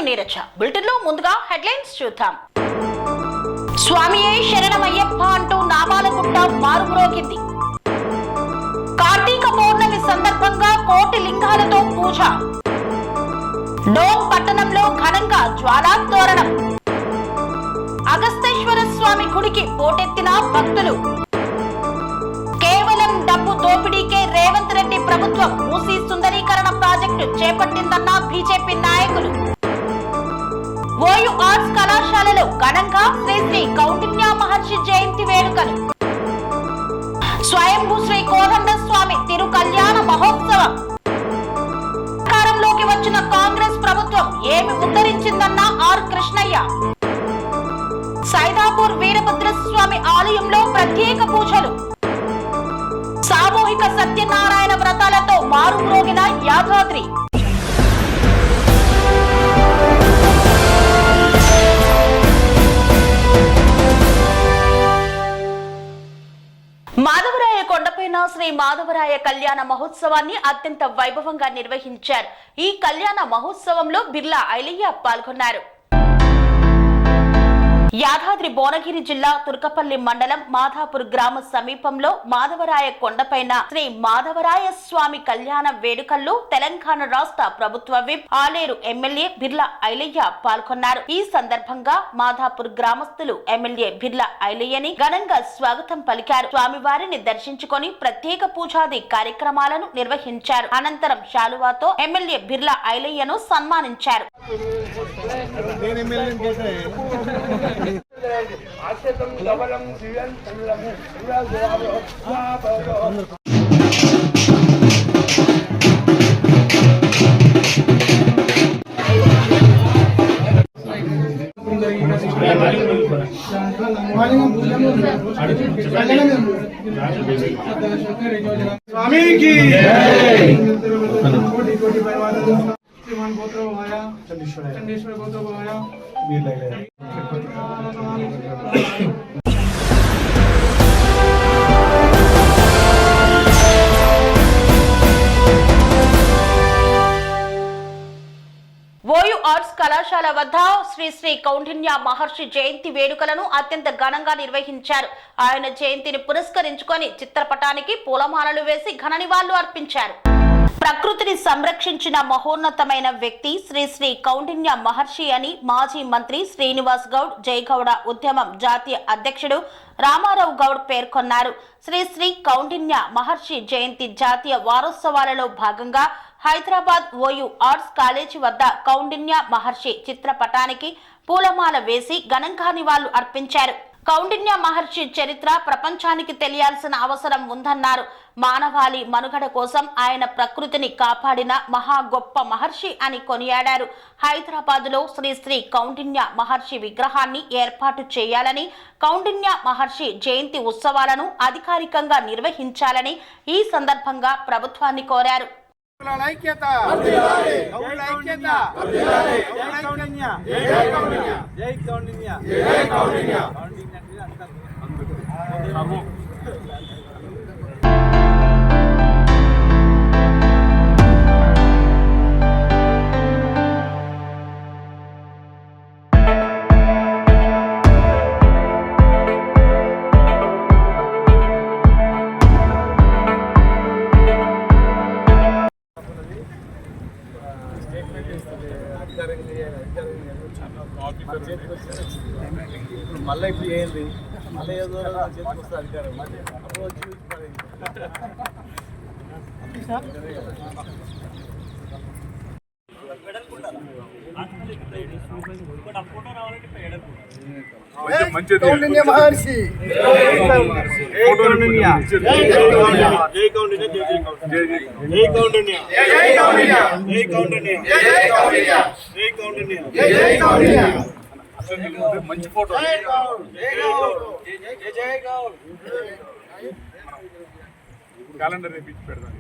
Neeraja. Bulletin లో ముందుగా headlines చూద్దాం. స్వామియే శరణమయ్యప్ప అంటూ నామాల గుట్ట మారుమ్రోగింది. కార్తీక పౌర్ణమి సందర్భంగా కోటి లింగాలతో పూజ. డోమ్ పట్టణంలో ఘనంగా జ్వాలాతోరణం. అగస్తేశ్వర స్వామి గుడికి పోటెత్తిన భక్తులు. కేవలం డబ్బు దోపిడీకే రేవంత్ రెడ్డి ప్రభుత్వం మూసీ సుందరీకరణ ప్రాజెక్టు చేపట్టిందన్న బీజేపీ నాయకులు. ఓయూ ఆర్ట్స్ కళాశాలలో ఘనంగా శ్రీ శ్రీ కౌండిన్య మహర్షి జయంతి వేడుకలు. స్వయంభూ శ్రీ కోదండ స్వామి తిరు కళ్యాణ మహోత్సవం. అధికారంలోకి వచ్చిన కాంగ్రెస్ ప్రభుత్వం ఏమి ఉద్ధరించిందన్న ఆర్ కృష్ణయ్య. సైదాపూర్ వీరభద్రస్వామి ఆలయంలో ప్రత్యేక పూజలు. సామూహిక సత్యనారాయణ వ్రతాలతో మారుమ్రోగిన యాదాద్రి. మాధవరాయ కొండపైన శ్రీ మాధవరాయ కళ్యాణ మహోత్సవాన్ని అత్యంత వైభవంగా నిర్వహించారు. ఈ కళ్యాణ మహోత్సవంలో బిర్లా ఐలయ్య పాల్గొన్నారు. యాదాద్రి భువనగిరి జిల్లా తుర్కపల్లి మండలం మాధాపూర్ గ్రామ సమీపంలో మాధవరాయ కొండపైన శ్రీ మాధవరాయ స్వామి కళ్యాణ వేడుకల్లో తెలంగాణ రాష్ట్ర ప్రభుత్వ విప్ ఆలేరు ఎమ్మెల్యే బిర్లా ఐలయ్య పాల్గొన్నారు. ఈ సందర్భంగా మాధాపూర్ గ్రామస్తులు ఎమ్మెల్యే బిర్లా ఐలయ్యని ఘనంగా స్వాగతం పలికారు. స్వామివారిని దర్శించుకొని ప్రత్యేక పూజాది కార్యక్రమాలను నిర్వహించారు. అనంతరం శాలువాతో ఎమ్మెల్యే బిర్లా ఐలయ్యను సన్మానించారు. स्वामी की श्रीमान गोत्र आया चंडेश्वर गोत्र आया ఓయూ ఆర్ట్స్ కళాశాల వద్ద శ్రీ శ్రీ కౌండిన్య మహర్షి జయంతి వేడుకలను అత్యంత ఘనంగా నిర్వహించారు. ఆయన జయంతిని పురస్కరించుకొని చిత్రపటానికి పూలమాలలు వేసి ఘన నివాళులు అర్పించారు. ప్రకృతిని సంరక్షించిన మహోన్నతమైన వ్యక్తి శ్రీ శ్రీ కౌండిన్య మహర్షి అని మాజీ మంత్రి శ్రీనివాస్ గౌడ్ జయగౌడ ఉద్యమం జాతీయ అధ్యక్షుడు రామారావు గౌడ్ పేర్కొన్నారు. శ్రీ శ్రీ కౌండిన్య మహర్షి జయంతి జాతీయ వారోత్సవాలలో భాగంగా హైదరాబాద్ ఓయూ ఆర్ట్స్ కాలేజీ వద్ద కౌండిన్య మహర్షి చిత్రపటానికి పూలమాల వేసి ఘనంగా నివాళులు అర్పించారు. కౌండిన్య మహర్షి చరిత్ర ప్రపంచానికి తెలియాల్సిన అవసరం ఉందన్నారు. మానవాళి మనుగడ కోసం ఆయన ప్రకృతిని కాపాడిన మహా గొప్ప మహర్షి అని కొనియాడారు. హైదరాబాద్ లో శ్రీ శ్రీ కౌండిన్య మహర్షి విగ్రహాన్ని ఏర్పాటు చేయాలని, కౌండిన్య మహర్షి జయంతి ఉత్సవాలను అధికారికంగా నిర్వహించాలని ఈ సందర్భంగా ప్రభుత్వాన్ని కోరారు. మళ్ళీ ఇప్పుడు ఏంది మళ్ళీ ఏదో చేతికొస్తే అధికారం అప్పుడు వచ్చి కౌండిన్య మహర్షి మంచి ఫోటో క్యాలెండర్ రేపించి పెడతాను.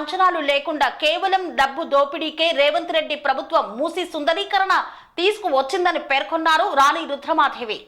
అంచనాలు లేకుండా కేవలం డబ్బు దోపిడీకే రేవంత్ రెడ్డి ప్రభుత్వం మూసీ సుందరీకరణ తీసుకువచ్చిందని పేర్కొన్నారు రాణి రుద్రమాదేవి.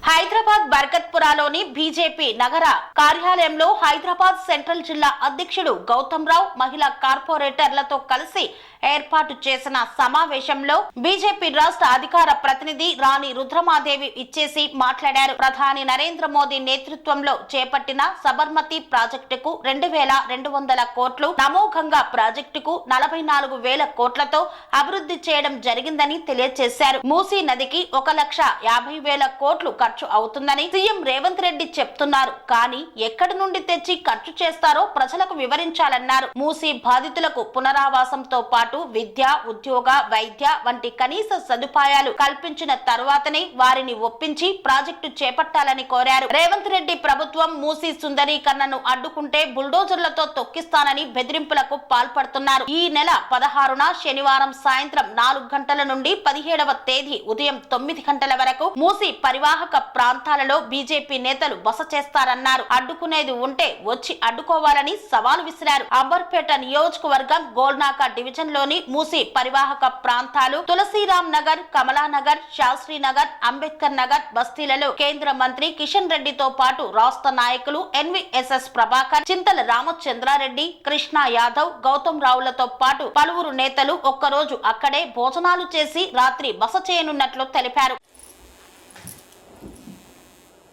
హైదరాబాద్ బర్కత్పురాలోని బీజేపీ నగర కార్యాలయంలో హైదరాబాద్ సెంట్రల్ జిల్లా అధ్యక్షుడు గౌతమ్ రావు మహిళా కార్పొరేటర్లతో కలిసి ఏర్పాటు చేసిన సమావేశంలో బీజేపీ రాష్ట్ర అధికార ప్రతినిధి రాణి రుద్రమాదేవి ఇచ్చేసి మాట్లాడారు. ప్రధాని నరేంద్ర మోదీ నేతృత్వంలో చేపట్టిన సబర్మతి ప్రాజెక్టుకు 2,200 కోట్లు, నమో గంగా ప్రాజెక్టుకు 44,000 కోట్లతో అభివృద్ధి చేయడం జరిగిందని తెలియజేశారు. మూసీ నదికి 1,50,000 కోట్లు ఖర్చు అవుతుందని సీఎం రేవంత్ రెడ్డి చెప్తున్నారు. కానీ ఎక్కడి నుండి తెచ్చి ఖర్చు చేస్తారో ప్రజలకు వివరించాలన్నారు. మూసీ బాధితులకు పునరావాసంతో పాటు విద్య, ఉద్యోగ, వైద్య వంటి కనీస సదుపాయాలు కల్పించిన తర్వాతనే వారిని ఒప్పించి ప్రాజెక్టు చేపట్టాలని కోరారు. రేవంత్ రెడ్డి ప్రభుత్వం మూసీ సుందరీకరణను అడ్డుకుంటే బుల్డోజర్లతో తొక్కిస్తానని బెదిరింపులకు పాల్పడుతున్నారు. ఈ నెల 16న శనివారం సాయంత్రం 4 గంటల నుండి 17వ తేదీ ఉదయం 9 గంటల వరకు మూసీ పరివాహక ప్రాంతాలలో బీజేపీ నేతలు బస చేస్తారన్నారు. అడ్డుకునేది ఉంటే వచ్చి అడ్డుకోవాలని సవాల్ విసిరారు. అంబర్పేట నియోజకవర్గం గోల్నాకా డివిజన్ లోని మూసీ పరివాహక ప్రాంతాలు తులసీరాం నగర్, కమలానగర్, శాస్త్రి నగర్, అంబేద్కర్ నగర్ బస్తీలలో కేంద్ర మంత్రి కిషన్ రెడ్డితో పాటు రాష్ట్ర నాయకులు ఎన్వీఎస్ఎస్ ప్రభాకర్, చింతల రామచంద్రారెడ్డి, కృష్ణ యాదవ్, గౌతమ్ రావులతో పాటు పలువురు నేతలు ఒక్కరోజు అక్కడే భోజనాలు చేసి రాత్రి బస చేయనున్నట్లు తెలిపారు.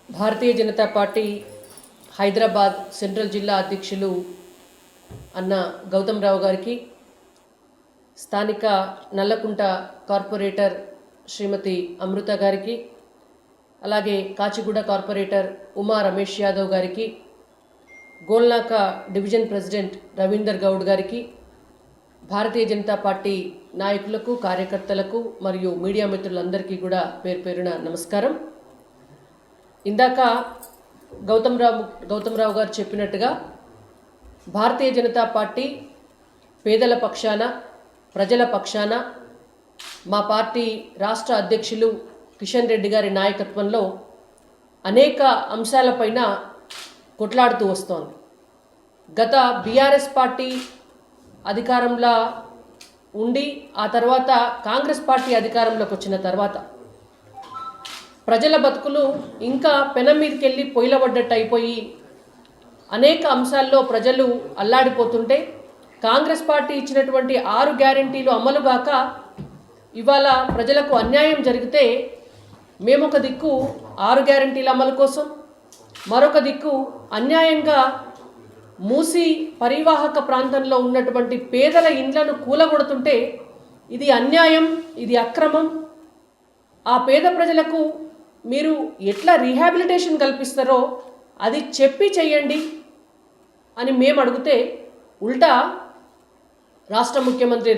భారతీయ జనతా పార్టీ హైదరాబాద్ సెంట్రల్ జిల్లా అధ్యక్షులు అన్న గౌతమ్ రావు గారికి, స్థానిక నల్లకుంట కార్పొరేటర్ శ్రీమతి అమృత గారికి, అలాగే కాచిగూడ కార్పొరేటర్ ఉమా రమేష్ యాదవ్ గారికి, గోల్నాక డివిజన్ ప్రెసిడెంట్ రవీందర్ గౌడ్ గారికి, భారతీయ జనతా పార్టీ నాయకులకు, కార్యకర్తలకు మరియు మీడియా మిత్రులందరికీ కూడా పేరు పేరున నమస్కారం. ఇందాక గౌతమ్ రావు గారు చెప్పినట్టుగా భారతీయ జనతా పార్టీ పేదల పక్షాన, ప్రజల పక్షాన మా పార్టీ రాష్ట్ర అధ్యక్షులు కిషన్ రెడ్డి గారి నాయకత్వంలో అనేక అంశాలపైన కొట్లాడుతూ వస్తోంది. గత బీఆర్ఎస్ పార్టీ అధికారంలో ఉండి ఆ తర్వాత కాంగ్రెస్ పార్టీ అధికారంలోకి వచ్చిన తర్వాత ప్రజల బతుకులు ఇంకా పెనం మీదకి వెళ్ళి పొయ్యిలబడ్డట్టు అయిపోయి అనేక అంశాల్లో ప్రజలు అల్లాడిపోతుంటే కాంగ్రెస్ పార్టీ ఇచ్చినటువంటి 6 గ్యారెంటీలు అమలుగాక ఇవాళ ప్రజలకు అన్యాయం జరిగితే మేమొక దిక్కు 6 గ్యారెంటీల అమలు కోసం, మరొక దిక్కు అన్యాయంగా మూసీ పరివాహక ప్రాంతంలో ఉన్నటువంటి పేదల ఇండ్లను కూలగొడుతుంటే ఇది అన్యాయం, ఇది అక్రమం. ఆ పేద ప్రజలకు మీరు ఎట్లా రీహాబిలిటేషన్ కల్పిస్తారో అది చెప్పి చెయ్యండి అని మేము అడిగితే ఉల్టా రాష్ట్ర ముఖ్యమంత్రి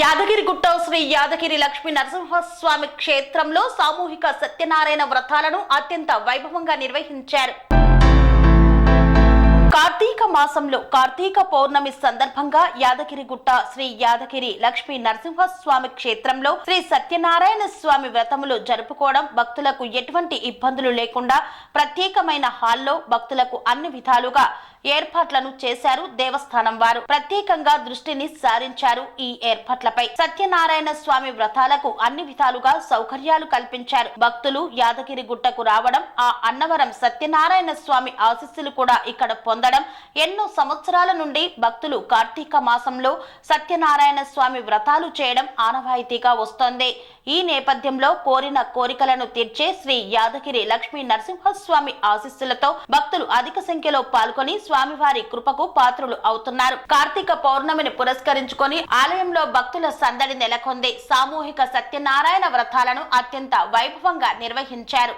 యాదగిరిగుట్ట శ్రీ యాదగిరి లక్ష్మీ నరసింహస్వామి క్షేత్రంలో సామూహిక సత్యనారాయణ వ్రతాలను అత్యంత వైభవంగా నిర్వహించారు. కార్తీక మాసంలో కార్తీక పౌర్ణమి సందర్భంగా యాదగిరిగుట్ట శ్రీ యాదగిరి లక్ష్మీ నరసింహస్వామి క్షేత్రంలో శ్రీ సత్యనారాయణ స్వామి వ్రతములు జరుపుకోవడం, భక్తులకు ఎటువంటి ఇబ్బందులు లేకుండా ప్రత్యేకమైన హాల్లో భక్తులకు అన్ని విధాలుగా ఏర్పాట్లను చేశారు. దేవస్థానం వారు ప్రత్యేకంగా దృష్టిని సారించారు. ఈ ఏర్పాట్లపై సత్యనారాయణ స్వామి వ్రతాలకు అన్ని విధాలుగా సౌకర్యాలు కల్పించారు. భక్తులు యాదగిరి గుట్టకు రావడం, ఆ అన్నవరం సత్యనారాయణ స్వామి ఆశీస్సులు కూడా ఇక్కడ పొందడం, ఎన్నో సంవత్సరాల నుండి భక్తులు కార్తీక మాసంలో సత్యనారాయణ స్వామి వ్రతాలు చేయడం ఆనవాయితీగా వస్తోంది. ఈ నేపథ్యంలో కోరిన కోరికలను తీర్చే శ్రీ యాదగిరి లక్ష్మీ నరసింహస్వామి ఆశీస్సులతో భక్తులు అధిక సంఖ్యలో పాల్గొని స్వామివారి కృపకు పాత్రులు అవుతున్నారు. కార్తీక పౌర్ణమిని పురస్కరించుకొని ఆలయంలో భక్తుల సందడి నెలకొంది. సామూహిక సత్యనారాయణ వ్రతాలను అత్యంత వైభవంగా నిర్వహించారు.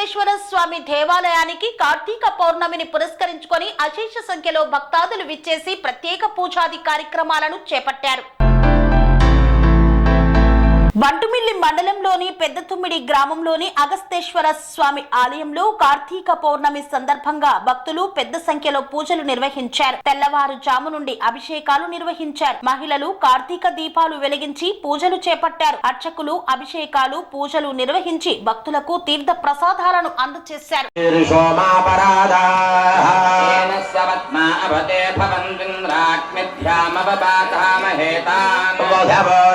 అగస్తేశ్వర స్వామి దేవాలయానికి కార్తీక పౌర్ణమిని పురస్కరించుకొని అశేష సంఖ్యలో భక్తాదులు విచ్చేసి ప్రత్యేక పూజాది కార్యక్రమాలను చేపట్టారు. బంటుమిల్లి మండలంలోని పెద్దతుమ్మిడి గ్రామంలోని అగస్తేశ్వర స్వామి ఆలయంలో కార్తీక పౌర్ణమి సందర్భంగా భక్తులు పెద్ద సంఖ్యలో పూజలు నిర్వహించారు. తెల్లవారుజాము నుండి అభిషేకాలు నిర్వహించారు. మహిళలు కార్తీక దీపాలు వెలిగించి పూజలు చేపట్టారు. అర్చకులు అభిషేకాలు పూజలు నిర్వహించి భక్తులకు తీర్థ ప్రసాదాలను అందజేశారు.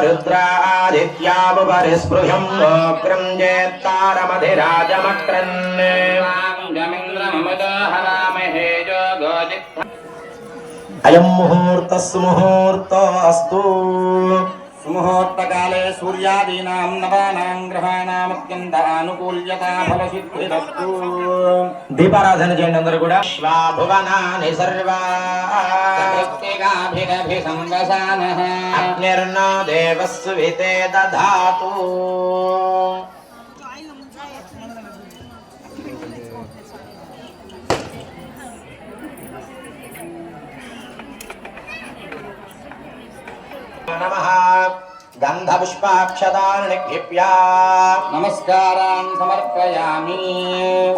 రుద్రాదిత్యాముపరిస్పృశం గోగ్రం జేత్తారమధిరాజమక్రన్నే అయం ముహూర్తస్సు ముహూర్తోస్తు. సుముహూర్తకాలే సూర్యాదీనాం నవానాం గ్రహాణామత్యంత ఆనుకూల్యతా ఫలసిద్ధిరస్తు. దీపారాధన చేయండి అందరూ కూడా. శ్వాభువనాని సర్వా అగ్నిర్నో దేవస్సు వితే దధాతు. నమః గంధపుష్పాక్షతాన్ని నిక్షిప్య నమస్కారాన్ సమర్పయామి.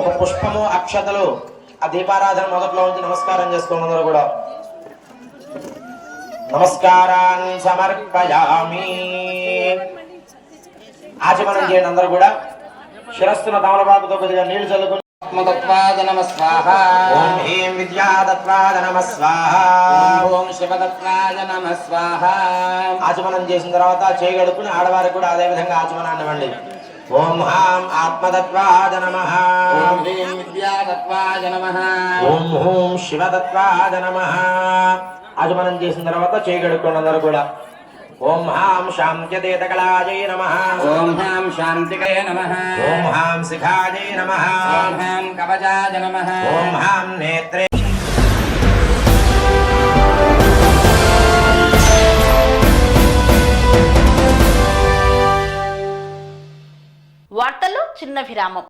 ఒక పుష్పము అక్షతలు ఆ దీపారాధన మొదట్లో ఉంచి నమస్కారం చేసుకోండి అందరూ కూడా. నమస్కారాన్ సమర్పయామి. ఆచమనం చేయండి అందరూ కూడా. శిరస్సున తమలపాకుతో కొద్దిగా నీళ్లు చల్లుకుని ఆత్మతత్వాయ నమః స్వాహ. ఓం హ్రీం విద్యాతత్వాయ నమః స్వాహ. ఓం శివతత్వాయ నమః స్వాహ. ఆచమనం చేసిన తర్వాత చేయగడుకుని ఆడవారికి కూడా అదే విధంగా ఆచమనాన్ని ఇవ్వండి. ఓం హాం ఆత్మతత్వాయ నమః. ఓం హ్రీం విద్యాతత్వాయ నమః. ఓం హూం శివతత్వాయ నమః. ఆచమనం చేసిన తర్వాత చేయగడుకోండి అందరూ కూడా. ఓం హాం శాంత్యదేతకళాయై నమః. ఓం హాం శాంతికై నమః. ఓం హాం శిఖాయై నమః. ఓం హాం కవచాయ నమః. ఓం హాం నేత్రే. వార్తల్లో చిన్న విరామం.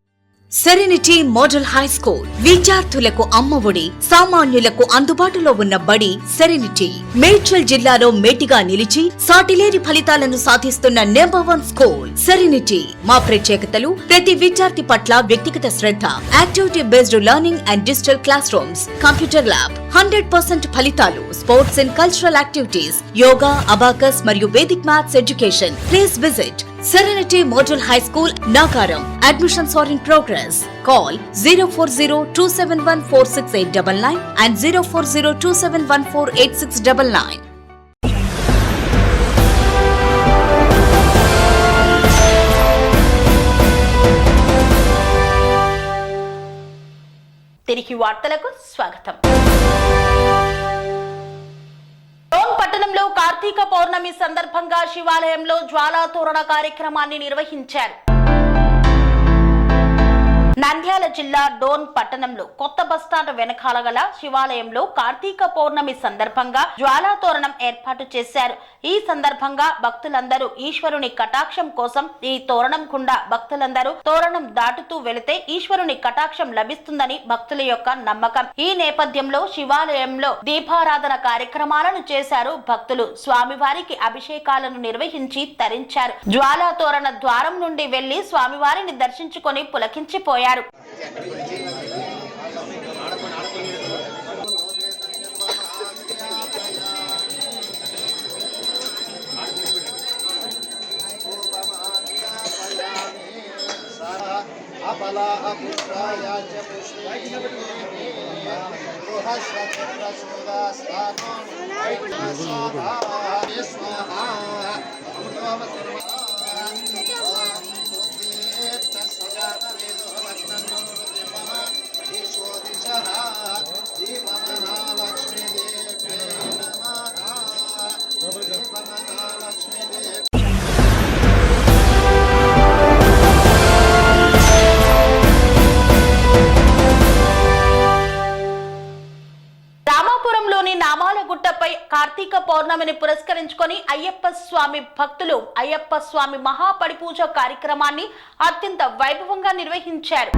సెరెనిటీ మోడల్ హై స్కూల్ విద్యార్థులకు అమ్మఒడి, సామాన్యులకు అందుబాటులో ఉన్న బడి సెరెనిటీ. మేడ్చల్ జిల్లాలో మేటిగా నిలిచి సాటిలేని ఫలితాలను సాధిస్తున్న నంబర్ 1 స్కూల్ సెరెనిటీ. మా ప్రత్యేకతలు ప్రతి విద్యార్థి పట్ల వ్యక్తిగత శ్రద్ధ, activity based learning and digital classrooms, computer lab, 100% ఫలితాలు, sports and cultural activities, yoga, abacus మరియు Vedic maths education. Please visit Serenity Model High School, Nagaram. Admissions are in progress. Call 04027146899 and 04027148699. తిరిగి వార్తలకు స్వాగతం. పట్టణంలో కార్తీక పౌర్ణమి సందర్భంగా శివాలయంలో జ్వాలా తోరణ కార్యక్రమాన్ని నిర్వహించారు. నంద్యాల జిల్లా డోన్ పట్టణంలో కొత్త బస్టాండ్ వెనకాల గల శివాలయంలో కార్తీక పౌర్ణమి సందర్భంగా జ్వాలా తోరణం ఏర్పాటు చేశారు. ఈ సందర్భంగా భక్తులందరూ ఈశ్వరుని కటాక్షం కోసం ఈ తోరణం గుండా భక్తులందరూ తోరణం దాటుతూ వెళితే ఈశ్వరుని కటాక్షం లభిస్తుందని భక్తుల యొక్క నమ్మకం. ఈ నేపథ్యంలో శివాలయంలో దీపారాధన కార్యక్రమాలను చేశారు భక్తులు. స్వామివారికి అభిషేకాలను నిర్వహించి తరించారు. జ్వాలా తోరణ ద్వారం నుండి వెళ్లి స్వామివారిని దర్శించుకొని పులకించిపోయారు. రామాపురంలోని నామాలగుట్టపై కార్తీక కార్తీక పౌర్ణమిని పురస్కరించుకొని అయ్యప్ప స్వామి భక్తులు అయ్యప్ప స్వామి మహాపడిపూజ కార్యక్రమాన్ని అత్యంత వైభవంగా నిర్వహించారు.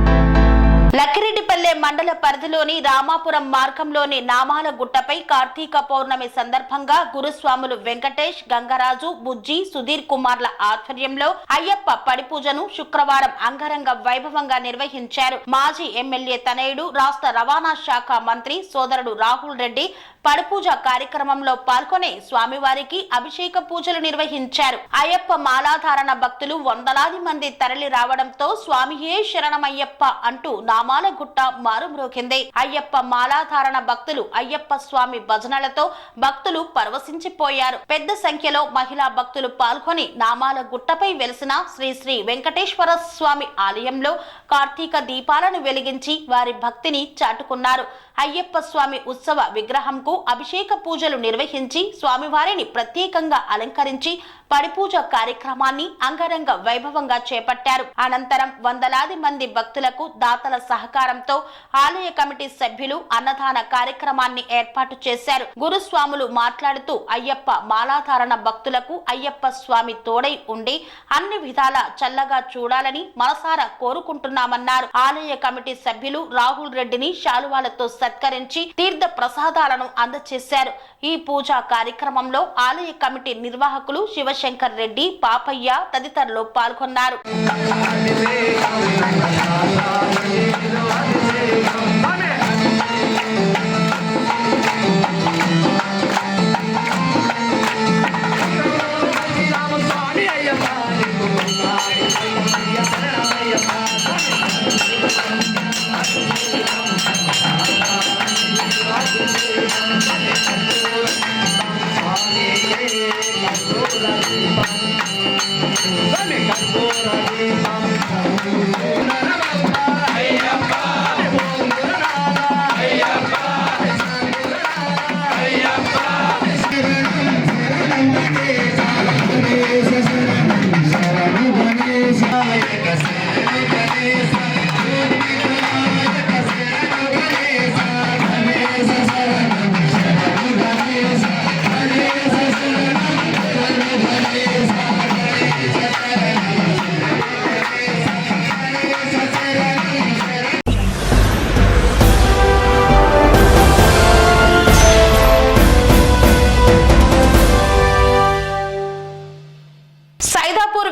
లక్కిరెడ్డిపల్లె మండల పరిధిలోని రామాపురం మార్గంలోని నామాల గుట్టపై కార్తీక పౌర్ణమి సందర్భంగా గురుస్వాములు వెంకటేష్, గంగరాజు, బుజ్జి, సుధీర్ కుమార్ల ఆధ్వర్యంలో అయ్యప్ప పడిపూజను శుక్రవారం అంగరంగ వైభవంగా నిర్వహించారు. మాజీ ఎమ్మెల్యే తనయుడు, రాష్ట్ర రవాణా శాఖ మంత్రి సోదరుడు రాహుల్ రెడ్డి పడిపూజ కార్యక్రమంలో పాల్గొని స్వామివారికి అభిషేక పూజలు నిర్వహించారు. అయ్యప్ప మాలాధారణ భక్తులు వందలాది మంది తరలి రావడంతో స్వామియే శరణమయ్యప్ప అంటూ నామాల గుట్ట మారుమ్రోగింది. అయ్యప్ప మాలాధారణ భక్తులు అయ్యప్ప స్వామి భజనలతో భక్తులు పరవశించిపోయారు. పెద్ద సంఖ్యలో మహిళా భక్తులు పాల్గొని నామాల గుట్టపై వెలిసిన శ్రీ శ్రీ వెంకటేశ్వర స్వామి ఆలయంలో కార్తీక దీపాలను వెలిగించి వారి భక్తిని చాటుకున్నారు. అయ్యప్ప స్వామి ఉత్సవ విగ్రహంకు అభిషేక పూజలు నిర్వహించి స్వామివారిని ప్రత్యేకంగా అలంకరించి పడిపూజ కార్యక్రమాన్ని అంగరంగ వైభవంగా చేపట్టారు. అనంతరం వందలాది మంది భక్తులకు దాతల సహకారంతో ఆలయ కమిటీ సభ్యులు అన్నదాన కార్యక్రమాన్ని ఏర్పాటు చేశారు. గురుస్వాములు మాట్లాడుతూ అయ్యప్ప మాలాధారణ భక్తులకు అయ్యప్ప స్వామి తోడై ఉండి అన్ని విధాల చల్లగా చూడాలని మనసారా కోరుకుంటున్నామన్నారు. ఆలయ కమిటీ సభ్యులు రాహుల్ రెడ్డిని శాలువాలతో సత్కరించి తీర్థ ప్రసాదాలను అందజేశారు. ఈ పూజా కార్యక్రమంలో ఆలయ కమిటీ నిర్వాహకులు శివశంకర్ రెడ్డి, పాపయ్య తదితరులు పాల్గొన్నారు.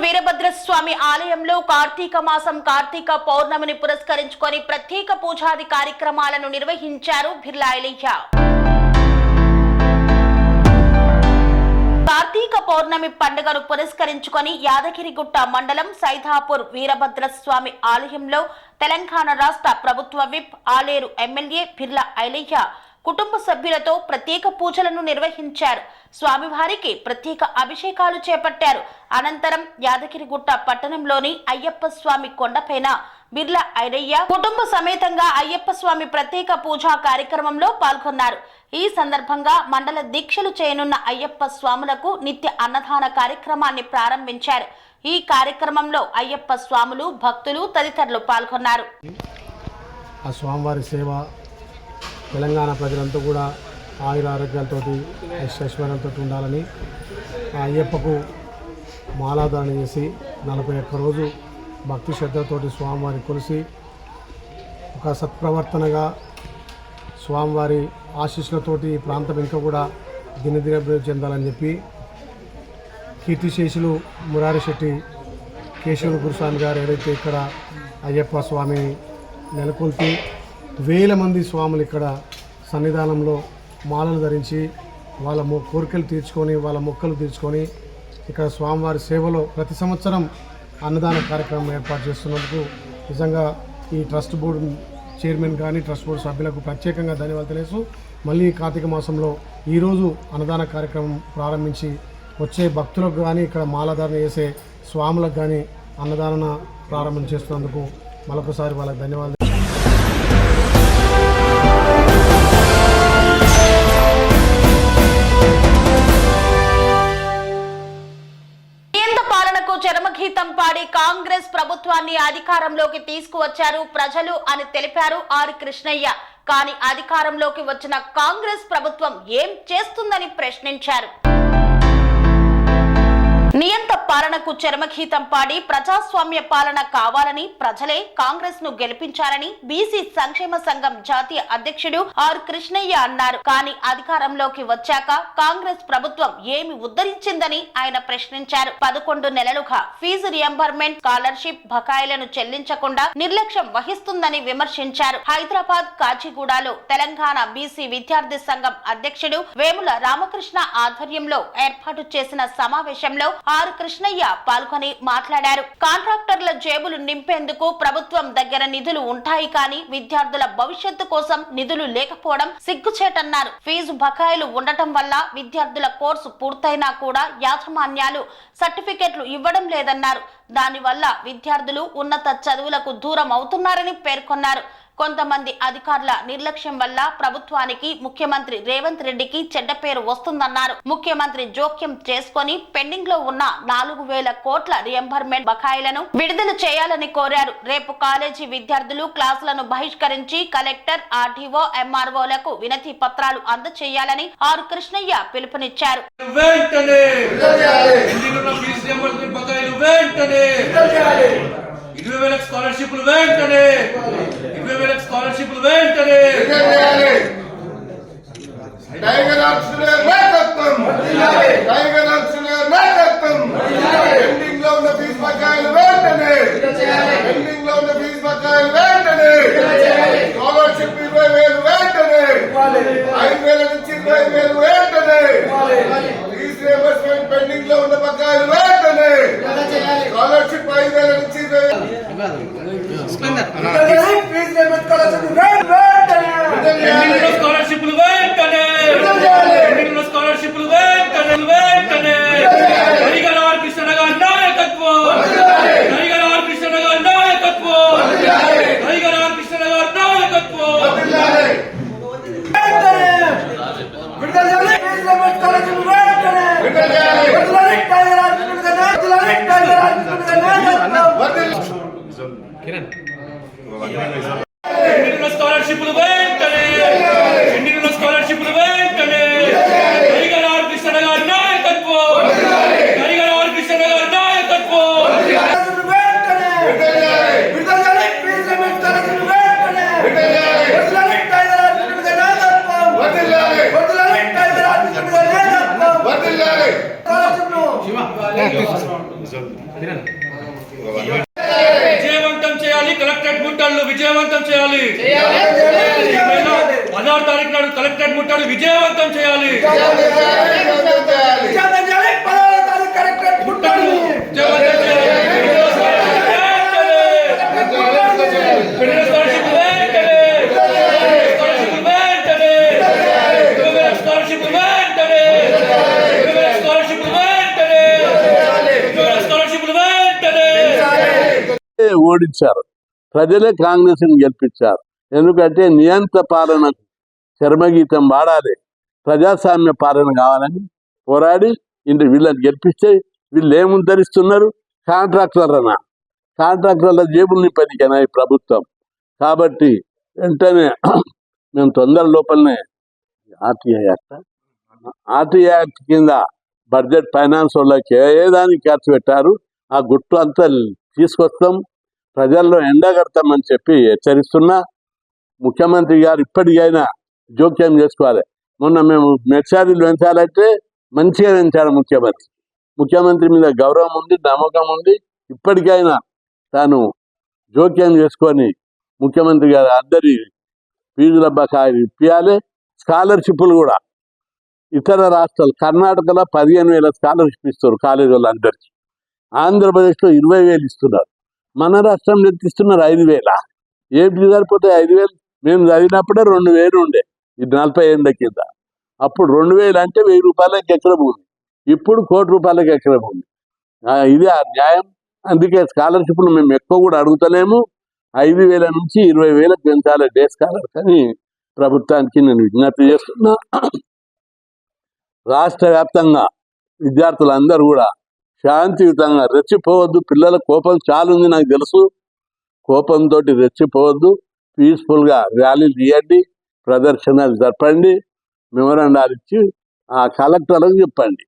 వీరభద్రస్వామి ఆలయంలో కార్తీక మాసం కార్తీక పౌర్ణమిని పురస్కరించుకొని ప్రత్యేక పూజాది కార్యక్రమాలను నిర్వహించారు బిర్లా ఐలయ్య. కార్తీక పౌర్ణమి పండుగను పురస్కరించుకొని యాదగిరిగుట్ట మండలం సైదాపూర్ వీరభద్రస్వామి ఆలయంలో తెలంగాణ రాష్ట్ర ప్రభుత్వ విప్ ఆలేరు ఎమ్మెల్యే బిర్లా ఐలయ్య కుటుంబ సభ్యులతో ప్రత్యేక పూజలను నిర్వహించారు. స్వామివారికి ప్రత్యేక అభిషేకాలు చేపట్టారు. అనంతరం యాదగిరిగుట్ట పట్టణంలోని అయ్యప్ప స్వామి కొండపైన బిర్లా ఐలయ్య కుటుంబ సమేతంగా అయ్యప్ప స్వామి ప్రత్యేక పూజా కార్యక్రమంలో పాల్గొన్నారు. ఈ సందర్భంగా మండల దీక్షలు చేయనున్న అయ్యప్ప స్వాములకు నిత్య అన్నదాన కార్యక్రమాన్ని ప్రారంభించారు. ఈ కార్యక్రమంలో అయ్యప్ప స్వాములు, భక్తులు తదితరులు పాల్గొన్నారు. ఆ స్వామివారి సేవ తెలంగాణ ప్రజలంతా కూడా ఆయుర ఆరోగ్యాలతో ఐశ్వర్యాలతో ఉండాలని ఆ అయ్యప్పకు మాలాధారణ చేసి 41 రోజు భక్తి శ్రద్ధతోటి స్వామివారిని కొలిసి ఒక సత్ప్రవర్తనగా స్వామివారి ఆశీస్సులతోటి ఈ ప్రాంతం ఇంకా కూడా దినదినాభివృద్ధి చెందాలని చెప్పి కీర్తిశేషులు మురారి శెట్టి కేశవ గురుస్వామి గారు ఏదైతే ఇక్కడ అయ్యప్ప స్వామిని నెలకొల్పి వేల మంది స్వాములు ఇక్కడ సన్నిధానంలో మాలలు ధరించి వాళ్ళ కోరికలు తీర్చుకొని వాళ్ళ మొక్కలు తీర్చుకొని ఇక్కడ స్వామివారి సేవలో ప్రతి సంవత్సరం అన్నదాన కార్యక్రమం ఏర్పాటు చేస్తున్నందుకు నిజంగా ఈ ట్రస్ట్ బోర్డు చైర్మన్ కానీ ట్రస్ట్ బోర్డు సభ్యులకు ప్రత్యేకంగా ధన్యవాదాలు తెలుసు. మళ్ళీ కార్తీక మాసంలో ఈరోజు అన్నదాన కార్యక్రమం ప్రారంభించి వచ్చే భక్తులకు కానీ ఇక్కడ మాలాధారణ చేసే స్వాములకు కానీ అన్నదాన ప్రారంభం చేస్తున్నందుకు మరొకసారి వాళ్ళకి ధన్యవాదాలు. చరమగీతం పాడి కాంగ్రెస్ ప్రభుత్వాన్ని అధికారంలోకి తీసుకువచ్చారు ప్రజలు అని తెలిపారు ఆర్ కృష్ణయ్య. కానీ అధికారంలోకి వచ్చిన కాంగ్రెస్ ప్రభుత్వం ఏం చేస్తుందని ప్రశ్నించారు. నియంత పాలనకు చరమగీతం పాడి ప్రజాస్వామ్య పాలన కావాలని ప్రజలే కాంగ్రెస్ ను గెలిపించారని బీసీ సంక్షేమ సంఘం జాతీయ అధ్యక్షుడు ఆర్ కృష్ణయ్య అన్నారు. కానీ అధికారంలోకి వచ్చాక కాంగ్రెస్ ప్రభుత్వం ఏమి ఉద్ధరించిందని ఆయన ప్రశ్నించారు. 11 నెలలుగా ఫీజు రియంబర్మెంట్, స్కాలర్షిప్ బకాయిలను చెల్లించకుండా నిర్లక్ష్యం వహిస్తుందని విమర్శించారు. హైదరాబాద్ కాచిగూడలో తెలంగాణ బీసీ విద్యార్థి సంఘం అధ్యక్షుడు వేముల రామకృష్ణ ఆధ్వర్యంలో ఏర్పాటు చేసిన సమావేశంలో ఆర్ కృష్ణయ్య పాల్గొని మాట్లాడారు. కాంట్రాక్టర్ల జేబులు నింపేందుకు ప్రభుత్వం దగ్గర నిధులు ఉంటాయి కానీ విద్యార్థుల భవిష్యత్తు కోసం నిధులు లేకపోవడం సిగ్గుచేటన్నారు. ఫీజు బకాయిలు ఉండటం వల్ల విద్యార్థుల కోర్సు పూర్తయినా కూడా యాజమాన్యాలు సర్టిఫికెట్లు ఇవ్వడం లేదన్నారు. దానివల్ల విద్యార్థులు ఉన్నత చదువులకు దూరం అవుతున్నారని పేర్కొన్నారు. కొంతమంది అధికారుల నిర్లక్ష్యం వల్ల ప్రభుత్వానికి ముఖ్యమంత్రి రేవంత్ రెడ్డికి చెడ్డ పేరు వస్తుందన్నారు. ముఖ్యమంత్రి జోక్యం చేసుకుని పెండింగ్ లో ఉన్న 4,000 కోట్ల రియంబర్మెంట్ బకాయిలను విడుదల చేయాలని కోరారు. రేపు కాలేజీ విద్యార్థులు క్లాసులను బహిష్కరించి కలెక్టర్, ఆర్టీఓ, ఎంఆర్ఓలకు వినతి పత్రాలు అందజేయాలని ఆర్ కృష్ణయ్య పిలుపునిచ్చారు. స్కాలర్షిప్లు వెంటనే 20,000 స్కాలర్షిప్లు వెంటనే టైగర్ ఆక్సిలర్ నాయకత్వం టైగర్ ఆక్సిలర్ నాయకత్వం పెండింగ్ లో ఉన్న ఫీజు బకాయిలు వెంటనే పెండింగ్ లో ఉన్న ఫీజు బకాయిలు వెంటనే స్కాలర్షిప్ 20,000 వెంటనే 5,000 నుంచి 20,000 వెంటనే ఫీజు రియంబర్స్మెంట్ పెండింగ్ లో ఉన్న బకాయిలు వెంటనే స్కాలర్షిప్ 5,000 నుంచి 20,000 స్కాలర్షిప్లు వెంటనే స్కాలర్షిప్లు వెంటనే హరిగల ఆర్ కృష్ణ గారి నాయకత్వం హరిగల ఆర్ కృష్ణ గారి నాయకత్వం హరిగల ఆర్ కృష్ణ గారి నాయకత్వం స్కాలర్షిప్లు వెంటనే స్కాలర్షిప్లు వెంటనే హరిగల ఆర్ కృష్ణ గారి నాయకత్వం హరిగల ఆర్ కృష్ణ గారి నాయకత్వం విజయవంతం చేయాలి. కలెక్టరేట్ ముట్టడిలు విజయవంతం చేయాలి. 16 తారీఖు నాడు కలెక్టరేట్ ముట్టడి విజయవంతం చేయాలి. ఓడించారు. ప్రజలే కాంగ్రెస్ ని గెలిపించారు. ఎందుకంటే నియంత పాలనకు చర్మగీతం వాడాలి, ప్రజాస్వామ్య పాలన కావాలని పోరాడి ఇంటి వీళ్ళని గెలిపిస్తే వీళ్ళు ఏముద్ధరిస్తున్నారు? కాంట్రాక్టర్ల జేబులు నింపనికనా ఈ ప్రభుత్వం. కాబట్టి వెంటనే మేము తొందర లోపలనే ఆర్టీఐ యాక్ట్ కింద బడ్జెట్ ఫైనాన్స్ వాళ్ళకి ఏ దానికి ఖర్చు పెట్టారు ఆ గుట్టు అంతా తీసుకొస్తాం, ప్రజల్లో ఎండగడతామని చెప్పి హెచ్చరిస్తున్నా. ముఖ్యమంత్రి గారు ఇప్పటికైనా జోక్యం చేసుకోవాలి. మొన్న మేము మెడ్చారీలు పెంచాలంటే మంచిగా పెంచాడు ముఖ్యమంత్రి మీద గౌరవం ఉంది, నమ్మకం ఉంది. ఇప్పటికైనా తాను జోక్యం చేసుకొని ముఖ్యమంత్రి గారు అందరి ఫీజుల బకాయిలు ఇప్పియాలి. స్కాలర్షిప్లు కూడా ఇతర రాష్ట్రాలు కర్ణాటకలో 15,000 స్కాలర్షిప్ ఇస్తారు కాలేజీ వాళ్ళందరికీ. ఆంధ్రప్రదేశ్లో 20,000 ఇస్తున్నారు. మన రాష్ట్రంలో ఎంత ఇస్తున్నారు? 5,000. ఏపీ సరిపోతే 5,000. మేము చదివినప్పుడే 2,000 ఉండే, ఇది 40 ఏళ్ళ కింద. అప్పుడు 2,000 అంటే 1,000 రూపాయలకి ఎకరం ఉంది, ఇప్పుడు 1,00,00,000 రూపాయలకి ఎకరం ఉంది. ఇది ఆ న్యాయం. అందుకే స్కాలర్షిప్లు మేము ఎక్కువ కూడా అడుగుతలేము. 5,000 నుంచి 20,000 పెంచాలి డే స్కాలర్ అని ప్రభుత్వానికి నేను విజ్ఞప్తి చేస్తున్నా. రాష్ట్ర వ్యాప్తంగా విద్యార్థులందరూ కూడా శాంతియుతంగా రెచ్చిపోవద్దు. పిల్లల కోపం చాలా ఉంది నాకు తెలుసు. కోపంతో రెచ్చిపోవద్దు. పీస్ఫుల్గా ర్యాలీలు తీయండి. ప్రదర్శనలు జరపండి, మెమోరాండాలు ఇచ్చి ఆ కలెక్టర్లకు చెప్పండి.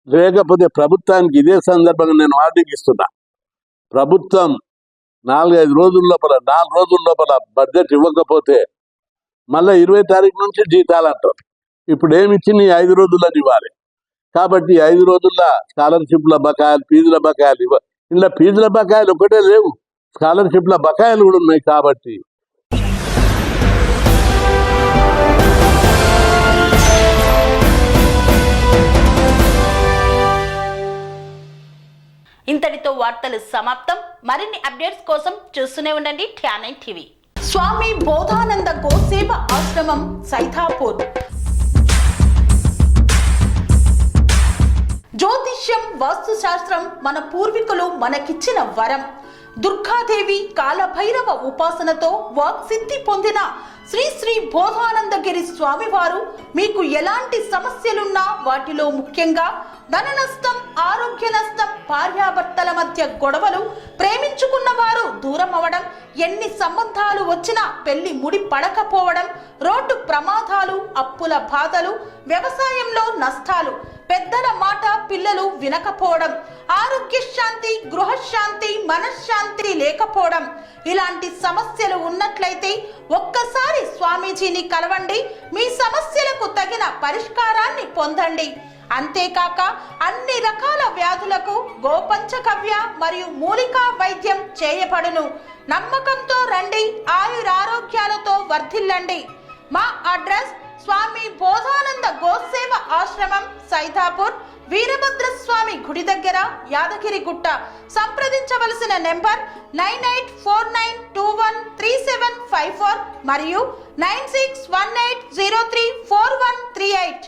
లేకపోతే ప్రభుత్వానికి ఇదే సందర్భంగా నేను వార్నింగ్ ఇస్తున్నా. ప్రభుత్వం 4 రోజుల లోపల బడ్జెట్ ఇవ్వకపోతే మళ్ళీ 20 తారీఖు నుంచి జీతాలు అంటారు. ఇప్పుడు ఏమి ఇచ్చి నీ 5 రోజులని ఇవ్వాలి. కాబట్టి 5 రోజుల్లో స్కాలర్షిప్ల బకాయిలు, ఫీజుల బకాయిలు ఇలా ఫీజుల బకాయిలు ఒకటే లేవు, స్కాలర్షిప్ల బకాయిలు కూడా ఉన్నాయి. కాబట్టి ఇంతటితో వార్తలు సమాప్తం. మరిన్ని అప్డేట్స్ కోసం చూస్తూనే ఉండండి TN9 టీవీ. స్వామి బోధానంద గోసేవ ఆశ్రమం సైథాపూర్. జ్యోతిష్యం, వాస్తుశాస్త్రం మన పూర్వీకులు మనకిచ్చిన వరం. దుర్గాదేవి, కాలభైరవ ఉపాసనతో వాక్సిద్ధి పొందిన శ్రీ శ్రీ బోధానందగిరి స్వామివారు మీకు ఎలాంటి సమస్యలున్నా, వాటిలో ముఖ్యంగా ధన నష్టం, ఆరోగ్య నష్టం, భార్యాభర్తల మధ్య గొడవలు, ప్రేమించుకున్న వారు దూరం అవడం, ఎన్ని సంబంధాలు వచ్చినా పెళ్లి ముడి పడకపోవడం, రోడ్డు ప్రమాదాలు, అప్పుల బాధలు, వ్యవసాయంలో నష్టాలు, పెద్దల మాట పిల్లలు వినకపోవడం, ఆరోగ్య శాంతి, గృహశాంతి, మనశ్శాంతి లేకపోవడం, ఇలాంటి సమస్యలు ఉన్నట్లయితే ఒక్కసారి స్వామీజీని కలవండి. మీ సమస్యలకు తగిన పరిష్కారాన్ని పొందండి. అంతేకాక అన్ని రకాల వ్యాధులకు గోపంచకవ్య మరియు మూలికా వైద్యం చేయబడును. నమ్మకంతో రండి, ఆయురారోగ్యాలతో వర్ధిల్లండి. మా అడ్రస్ స్వామి బోధానంద గోసేవ ఆశ్రమం, సైథాపూర్, వీరభద్రస్వామి గుడి దగ్గర, యాదగిరిగుట్ట. సంప్రదించవలసిన నెంబర్ 9849213754 మరియు 9618034138.